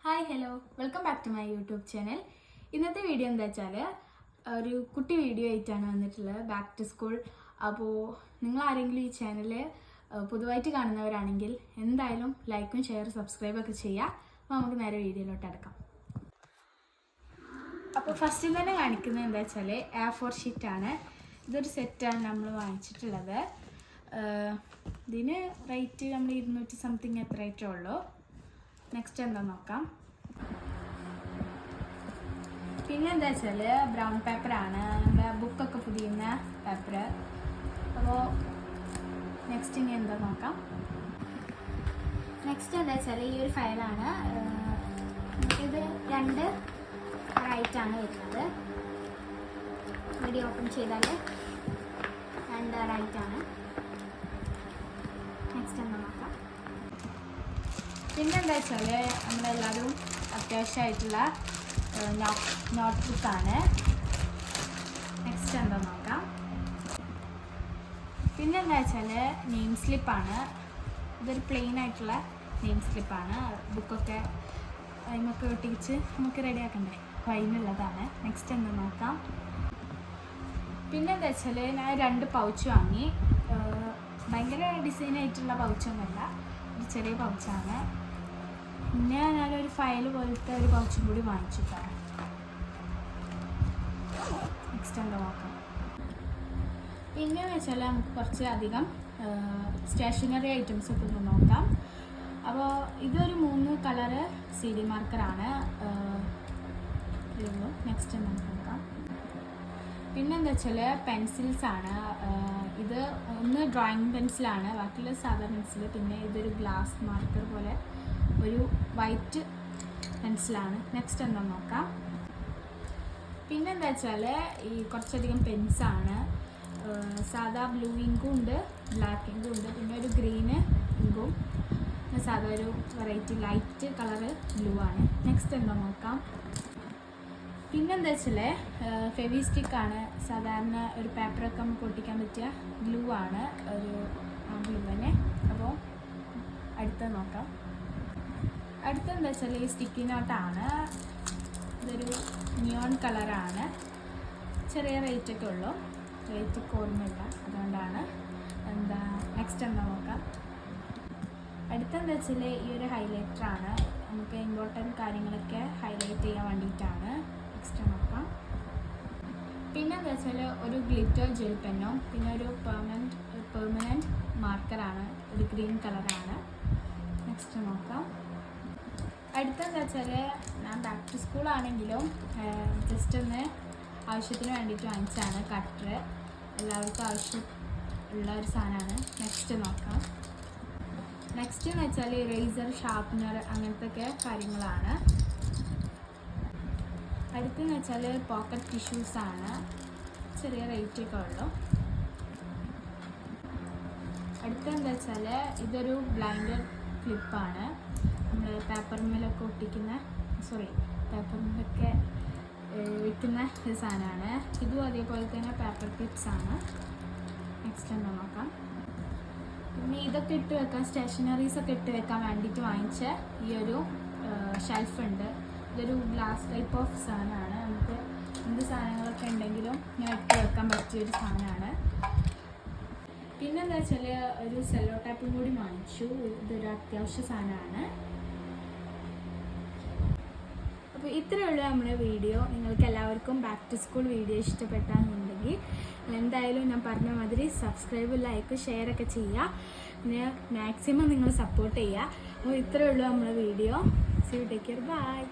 Hi hello welcome back to my YouTube channel. ഇന്നത്തെ video എന്താ വെച്ചാൽ ഒരു കുട്ടി വീഡിയോ ആയിട്ടാണ് വന്നിട്ടുള്ളത്, ബാക്ക് ടു സ്കൂൾ. അപ്പോൾ നിങ്ങൾ ആരെങ്കിലും ഈ ചാനൽ പൊതുവായിട്ട് കാണുന്നവരാണെങ്കിൽ എന്തായാലും ലൈക്കും ഷെയർ സബ്സ്ക്രൈബൊക്കെ ചെയ്യുക. അപ്പോൾ നമുക്ക് നേരെ വീഡിയോയിലോട്ട് അടക്കാം. അപ്പോൾ ഫസ്റ്റിൽ തന്നെ കാണിക്കുന്നത് എന്താ വെച്ചാൽ A4 ഷീറ്റാണ്. ഇതൊരു സെറ്റാണ് നമ്മൾ വാങ്ങിച്ചിട്ടുള്ളത്. ഇതിന് റേറ്റ് നമ്മൾ 200 സംതിങ് എത്ര റേറ്റേ ഉള്ളൂ. നെക്സ്റ്റ് എന്താ നോക്കാം. പിന്നെ എന്താ വെച്ചാൽ ബ്രൗൺ പേപ്പറാണ്, നമ്മുടെ ബുക്കൊക്കെ പൊതിയുന്ന പേപ്പർ. അപ്പോൾ നെക്സ്റ്റ് ഇനി എന്താ നോക്കാം. നെക്സ്റ്റ് എന്താ വെച്ചാൽ ഈ ഒരു ഫയലാണ്. ഇത് 2 റൈറ്റാണ് വരുന്നത്. വീഡിയോ ഓപ്പൺ ചെയ്താൽ 2 റൈറ്റാണ്. നെക്സ്റ്റ് എന്താ നോക്കാം. പിന്നെന്താ വെച്ചാൽ നമ്മളെല്ലാവരും അത്യാവശ്യമായിട്ടുള്ള നോട്ട്ബുക്കാണ്. നെക്സ്റ്റ് എന്താ നോക്കാം. പിന്നെന്താ വെച്ചാൽ നെയിം സ്ലിപ്പാണ്. ഇതൊരു പ്ലെയിൻ ആയിട്ടുള്ള നെയിം സ്ലിപ്പാണ്. ബുക്കൊക്കെ അതിനൊക്കെ ഒട്ടിച്ച് നമുക്ക് റെഡിയാക്കണ്ടേ, അപ്പോൾ അതിനുള്ളതാണ്. നെക്സ്റ്റ് എന്താ നോക്കാം. പിന്നെന്താ വെച്ചാൽ ഞാൻ 2 പൗച്ച് വാങ്ങി. ഭയങ്കര ഡിസൈനായിട്ടുള്ള പൗച്ചൊന്നുമല്ല, ഒരു ചെറിയ പൗച്ചാണ്. പിന്നെ ഞാനൊരു ഫയൽ പോലത്തെ ഒരു പൗച്ചും കൂടി വാങ്ങിച്ചിട്ടാണ്. നെക്സ്റ്റ് എന്താ നോക്കാം. പിന്നെയെന്ന് വെച്ചാൽ നമുക്ക് കുറച്ച് അധികം സ്റ്റേഷനറി ഐറ്റംസ് ഒക്കെ ഒന്ന് നോക്കാം. അപ്പോൾ ഇതൊരു 3 കളറ് CD മാർക്കറാണ്. നെക്സ്റ്റ് എന്താ നോക്കാം. പിന്നെന്താ വെച്ചാൽ പെൻസിൽസാണ്. ഇത് ഒന്ന് ഡ്രോയിങ് പെൻസിലാണ്, ബാക്കിയുള്ള സാധാ പെൻസിൽ. പിന്നെ ഇതൊരു ഗ്ലാസ് മാർക്കർ പോലെ ഒരു വൈറ്റ് പെൻസിലാണ്. നെക്സ്റ്റ് എന്താ നോക്കാം. പിന്നെന്താ വെച്ചാൽ ഈ കുറച്ചധികം പെൻസാണ്. സാധാ ബ്ലൂ ഇങ്കും ഉണ്ട്, ബ്ലാക്ക് ഇങ്കും ഉണ്ട്, പിന്നെ ഒരു ഗ്രീന് ഇങ്കും, സാധാ ഒരു വെറൈറ്റി ലൈറ്റ് കളറ് ബ്ലൂ ആണ്. നെക്സ്റ്റ് എന്താ നോക്കാം. പിന്നെന്താ വെച്ചാൽ ഫെവിസ്റ്റിക്കാണ്. സാധാരണ ഒരു പേപ്പറൊക്കെ നമുക്ക് ഒട്ടിക്കാൻ പറ്റിയ ഗ്ലൂ ആണ്, ഒരു ഗ്ലൂ തന്നെ. അപ്പോൾ അടുത്ത നോക്കാം. അടുത്തെന്താ വെച്ചാൽ ഈ സ്റ്റിക്കി നോട്ടാണ്. ഇതൊരു നിയോൺ കളറാണ്. ചെറിയ റേറ്റൊക്കെ ഉള്ളൂ, റേറ്റ് ഓർമ്മയില്ല, അതുകൊണ്ടാണ്. നെക്സ്റ്റ് എന്താ നോക്കാം. അടുത്തെന്താ വെച്ചാൽ ഈ ഒരു ഹൈലൈറ്ററാണ്. നമുക്ക് ഇമ്പോർട്ടൻറ്റ് കാര്യങ്ങളൊക്കെ ഹൈലൈറ്റ് ചെയ്യാൻ വേണ്ടിയിട്ടാണ്. നെക്സ്റ്റ് നോക്കാം. പിന്നെന്താ വെച്ചാൽ ഒരു ഗ്ലിറ്റർ ജെൽ പെന്നും പിന്നെ ഒരു പെർമനൻറ്റ് മാർക്കറാണ്, ഒരു ഗ്രീൻ കളറാണ്. നെക്സ്റ്റ് നോക്കാം. അടുത്തെന്താ വെച്ചാൽ ഞാൻ ബാക്ക് ടു സ്കൂളാണെങ്കിലും ജസ്റ്റ് ഒന്ന് ആവശ്യത്തിന് വേണ്ടിയിട്ട് വാങ്ങിച്ചതാണ് കട്ടർ. എല്ലാവർക്കും ആവശ്യം ഉള്ള ഒരു സാധനമാണ്. നെക്സ്റ്റ് നോക്കാം. നെക്സ്റ്റ് എന്ന് വെച്ചാൽ ഇറേസർ, ഷാർപ്നർ അങ്ങനത്തെ ഒക്കെ കാര്യങ്ങളാണ്. അടുത്തെന്ന് വെച്ചാൽ പോക്കറ്റ് ടിഷ്യൂസാണ്, ചെറിയ റേറ്റൊക്കെ ഉള്ളൂ. അടുത്തെന്താ വെച്ചാൽ ഇതൊരു ബ്ലൈൻഡർ ക്ലിപ്പാണ്. നമ്മൾ പേപ്പറിന്മേലൊക്കെ ഒട്ടിക്കുന്ന പേപ്പറിന്മേലൊക്കെ വിൽക്കുന്ന ഒരു സാധനമാണ്. ഇതും അതേപോലെ തന്നെ പേപ്പർ ക്ലിപ്സാണ്. നെക്സ്റ്റ് എന്താ നോക്കാം. പിന്നെ ഇതൊക്കെ ഇട്ട് വെക്കാൻ, സ്റ്റേഷനറീസൊക്കെ ഇട്ട് വെക്കാൻ വേണ്ടിയിട്ട് വാങ്ങിച്ച ഈ ഒരു ഷെൽഫുണ്ട്. ഇതൊരു ഗ്ലാസ് ടൈപ്പ് ഓഫ് സാധനമാണ്. നമുക്ക് എന്ത് സാധനങ്ങളൊക്കെ ഉണ്ടെങ്കിലും ഞാൻ ഇട്ട് വെക്കാൻ പറ്റിയൊരു സാധനമാണ്. പിന്നെന്താ വെച്ചാൽ ഒരു സെല്ലോ ടാപ്പും കൂടി വാങ്ങിച്ചു. ഇതൊരു അത്യാവശ്യ സാധനമാണ്. അപ്പോൾ ഇത്രയേ ഉള്ളൂ നമ്മുടെ വീഡിയോ. നിങ്ങൾക്ക് എല്ലാവർക്കും ബാക്ക് ടു സ്കൂൾ വീഡിയോ ഇഷ്ടപ്പെട്ടാണെന്നുണ്ടെങ്കിൽ എന്തായാലും ഞാൻ പറഞ്ഞ മാതിരി സബ്സ്ക്രൈബ്, ലൈക്ക്, ഷെയർ ഒക്കെ ചെയ്യുക. പിന്നെ മാക്സിമം നിങ്ങൾ സപ്പോർട്ട് ചെയ്യുക. അപ്പോൾ ഇത്രയേ ഉള്ളൂ നമ്മുടെ video. So take care, by.